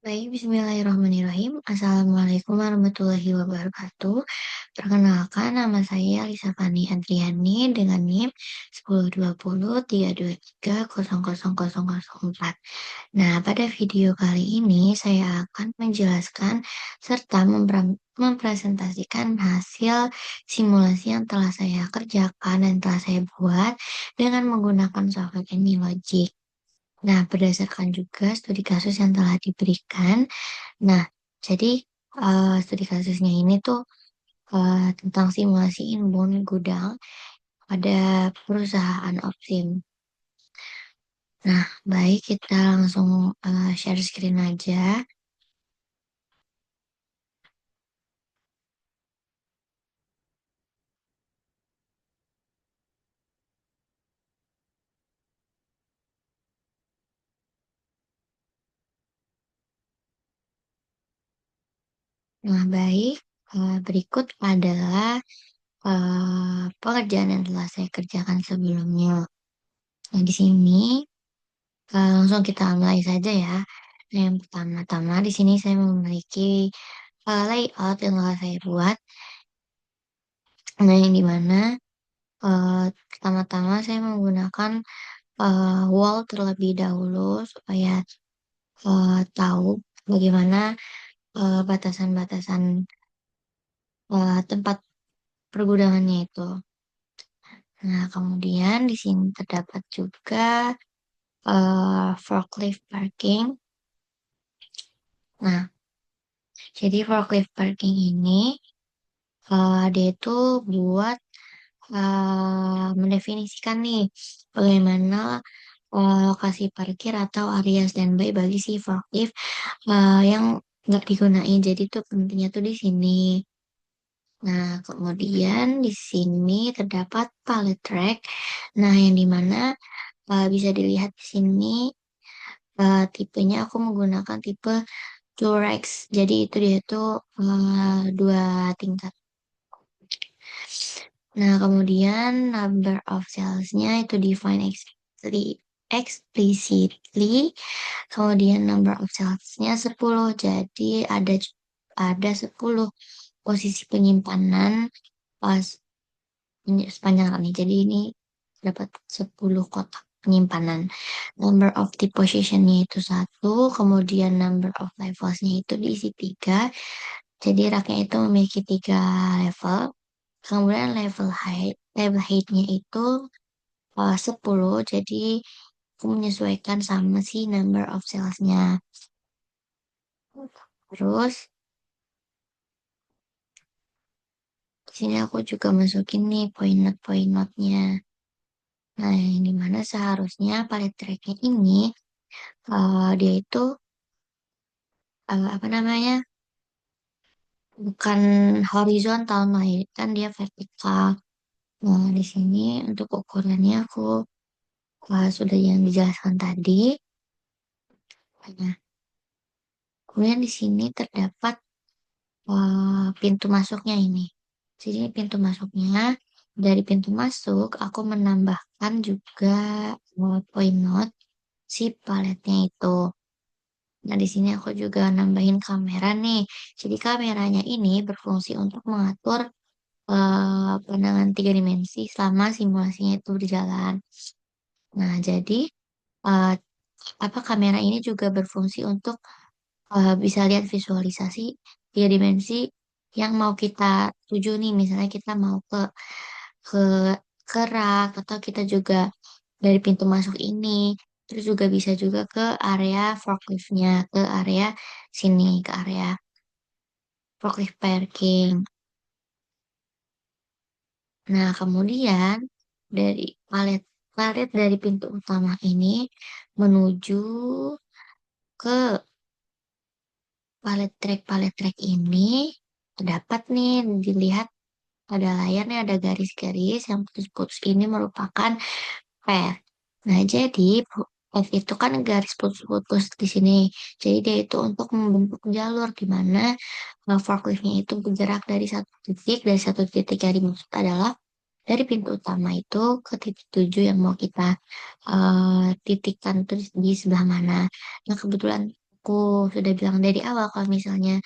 Baik, bismillahirrahmanirrahim. Assalamualaikum warahmatullahi wabarakatuh. Perkenalkan, nama saya Lisa Fani Adriani dengan NIM 102032300004. Nah, pada video kali ini saya akan menjelaskan serta mempresentasikan hasil simulasi yang telah saya kerjakan dan telah saya buat dengan menggunakan software AnyLogic. Nah, berdasarkan juga studi kasus yang telah diberikan. Nah, jadi studi kasusnya ini tuh tentang simulasi inbound gudang pada perusahaan Opsim. Nah, baik kita langsung share screen aja. Nah, baik, berikut adalah pekerjaan yang telah saya kerjakan sebelumnya. Nah, di sini langsung kita mulai saja ya. Nah, yang pertama-tama di sini saya memiliki layout yang telah saya buat. Nah, yang dimana pertama-tama saya menggunakan wall terlebih dahulu supaya tahu bagaimana batasan-batasan tempat pergudangannya itu. Nah, kemudian di sini terdapat juga forklift parking. Nah, jadi forklift parking ini dia itu buat mendefinisikan nih bagaimana lokasi parkir atau area standby bagi si forklift yang nggak digunain. Jadi tuh pentingnya tuh di sini. Nah, kemudian di sini terdapat pallet rack. Nah, yang dimana bisa dilihat di sini tipenya aku menggunakan tipe Durex. Jadi itu dia tuh dua tingkat. Nah, kemudian number of cells-nya itu define explicitly. Kemudian number of cells-nya 10. Jadi ada 10 posisi penyimpanan pas sepanjang ini. Jadi ini dapat 10 kotak penyimpanan. Number of the position-nya itu satu, kemudian number of levels-nya itu diisi 3. Jadi raknya itu memiliki 3 level. Kemudian level height-nya itu 10. Jadi aku menyesuaikan sama si number of cells-nya. Terus di sini aku juga masukin nih point note-nya. Nah, yang dimana seharusnya palette track-nya ini dia itu apa namanya, bukan horizontal, melainkan dia vertikal. Nah, di sini untuk ukurannya aku sudah yang dijelaskan tadi. Nah, kemudian di sini terdapat pintu masuknya ini. Jadi pintu masuknya, dari pintu masuk aku menambahkan juga point note si paletnya itu. Nah, di sini aku juga nambahin kamera nih. Jadi kameranya ini berfungsi untuk mengatur pandangan 3 dimensi selama simulasinya itu berjalan. Nah, jadi eh, apa kamera ini juga berfungsi untuk bisa lihat visualisasi 3 dimensi yang mau kita tuju nih. Misalnya kita mau ke kerak atau kita juga dari pintu masuk ini. Terus juga bisa juga ke area forkliftnya, ke area sini, ke area forklift parking. Nah, kemudian dari palet palet dari pintu utama ini menuju ke palet trek ini terdapat nih dilihat pada layarnya ada garis-garis yang putus-putus ini merupakan path. Nah, jadi path itu kan garis putus-putus di sini. Jadi dia itu untuk membentuk jalur di mana forkliftnya itu bergerak dari satu titik yang dimaksud adalah dari pintu utama itu ke titik tujuh yang mau kita titikkan itu di sebelah mana. Nah, kebetulan aku sudah bilang dari awal kalau misalnya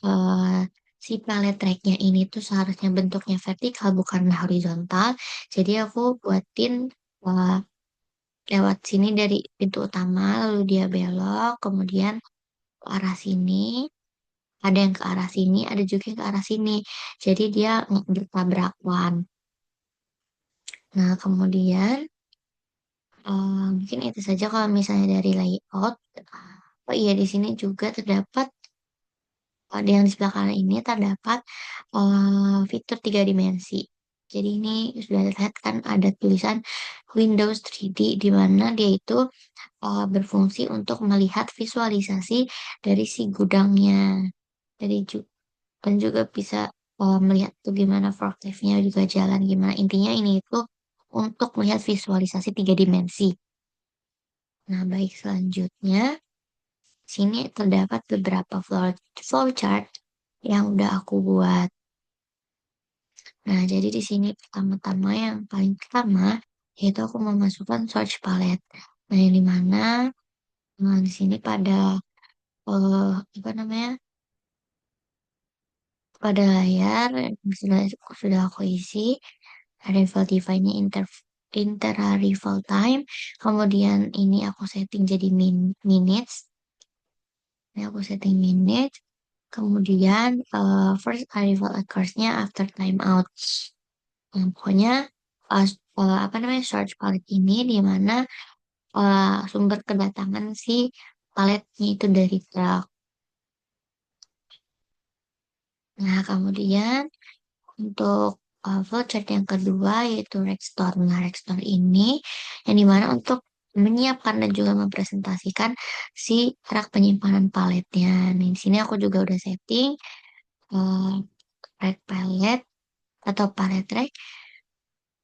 eh, si palette tracknya ini tuh seharusnya bentuknya vertikal bukan horizontal. Jadi aku buatin eh, lewat sini dari pintu utama, lalu dia belok, kemudian ke arah sini, ada yang ke arah sini, ada juga yang ke arah sini. Jadi dia bertabrakan. Nah, kemudian mungkin itu saja kalau misalnya dari layout. Oh iya, di sini juga terdapat pada yang di sebelah kanan ini terdapat fitur tiga dimensi. Jadi ini sudah terlihat kan ada tulisan Windows 3D di mana dia itu berfungsi untuk melihat visualisasi dari si gudangnya. Dari dan juga bisa melihat tuh gimana forkliftnya juga jalan gimana. Intinya ini itu untuk melihat visualisasi tiga dimensi. Nah, baik selanjutnya, sini terdapat beberapa flowchart yang udah aku buat. Nah, jadi di sini pertama-tama yang paling pertama yaitu aku memasukkan search palette. Nah, yang dimana di sini pada apa namanya, pada layar yang sudah aku isi arrival device-nya interarrival time. Kemudian ini aku setting jadi minutes. Ini aku setting minutes. Kemudian first arrival occurs-nya after timeout. Nah, pokoknya apa namanya search palette ini di mana sumber kedatangan si paletnya itu dari truk. Nah, kemudian untuk flowchart yang kedua yaitu Rexstore. Nah, Rexstore ini yang dimana untuk menyiapkan dan juga mempresentasikan si rak penyimpanan paletnya. Nah, di sini aku juga udah setting uh, red palette atau palette rack.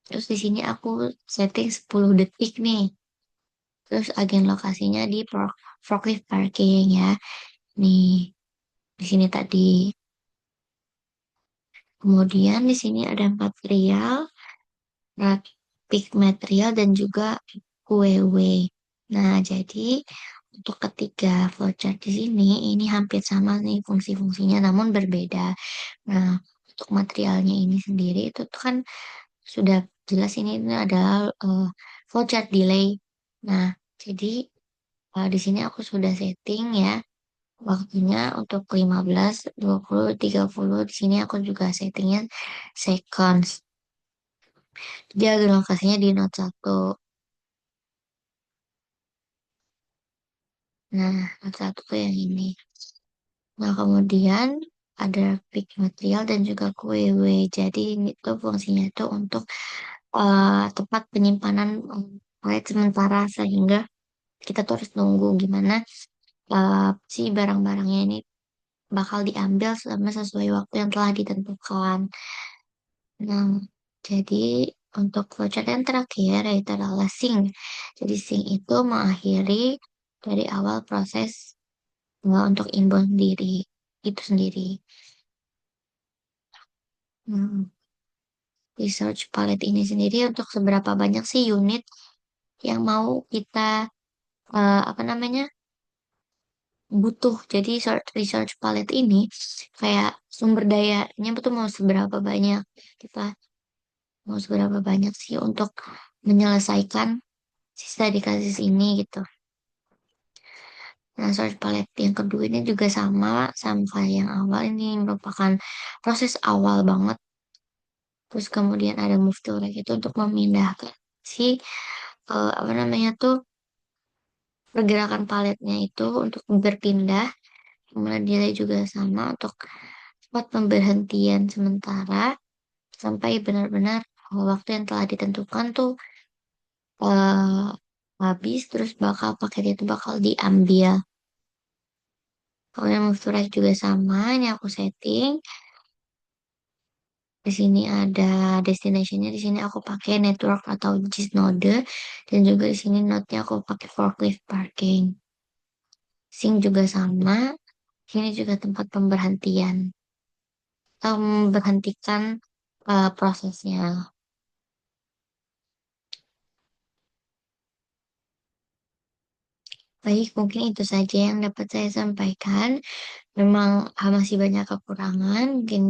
Terus di sini aku setting 10 detik nih. Terus agen lokasinya di forklift parking ya. Nih, di sini tadi. Kemudian di sini ada material, rapid material dan juga QW. Nah, jadi untuk ketiga flowchart di sini ini hampir sama nih fungsi-fungsinya namun berbeda. Nah, untuk materialnya ini sendiri itu tuh kan sudah jelas ini adalah flowchart delay. Nah, jadi di sini aku sudah setting ya waktunya untuk 15, 20, 30. Di sini aku juga settingnya seconds. Dia lokasinya di note satu. Nah, note satu tuh yang ini. Nah, kemudian ada pick material dan juga QW. Jadi ini tuh fungsinya itu untuk tempat penyimpanan flight sementara sehingga kita tuh harus nunggu gimana si barang-barangnya ini bakal diambil selama sesuai waktu yang telah ditentukan. Nah, jadi untuk flowchart yang terakhir yaitu adalah sync. Jadi sync itu mengakhiri dari awal proses untuk inbound sendiri itu sendiri. Nah, research palette ini sendiri untuk seberapa banyak sih unit yang mau kita apa namanya butuh. Jadi research palette ini kayak sumber dayanya betul mau seberapa banyak kita mau seberapa banyak sih untuk menyelesaikan sisa di kasus ini gitu. Nah, search palette yang kedua ini juga sama kayak yang awal ini merupakan proses awal banget. Terus kemudian ada move to rack itu untuk memindahkan si apa namanya tuh pergerakan paletnya itu untuk berpindah. Kemudian delay juga sama untuk spot pemberhentian sementara sampai benar-benar waktu yang telah ditentukan tuh eh, habis terus bakal paket itu bakal diambil. Kemudian move to right juga sama, ini aku setting. Di sini ada destinationnya, di sini aku pakai network atau JIS node dan juga di sini node-nya aku pakai forklift parking. Sync juga sama, sini juga tempat pemberhentian atau memberhentikan prosesnya. Baik, mungkin itu saja yang dapat saya sampaikan. Memang, masih banyak kekurangan, mungkin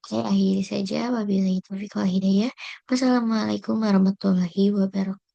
saya akhiri saja. Wabillahi taufiq wal hidayah. Wassalamualaikum warahmatullahi wabarakatuh.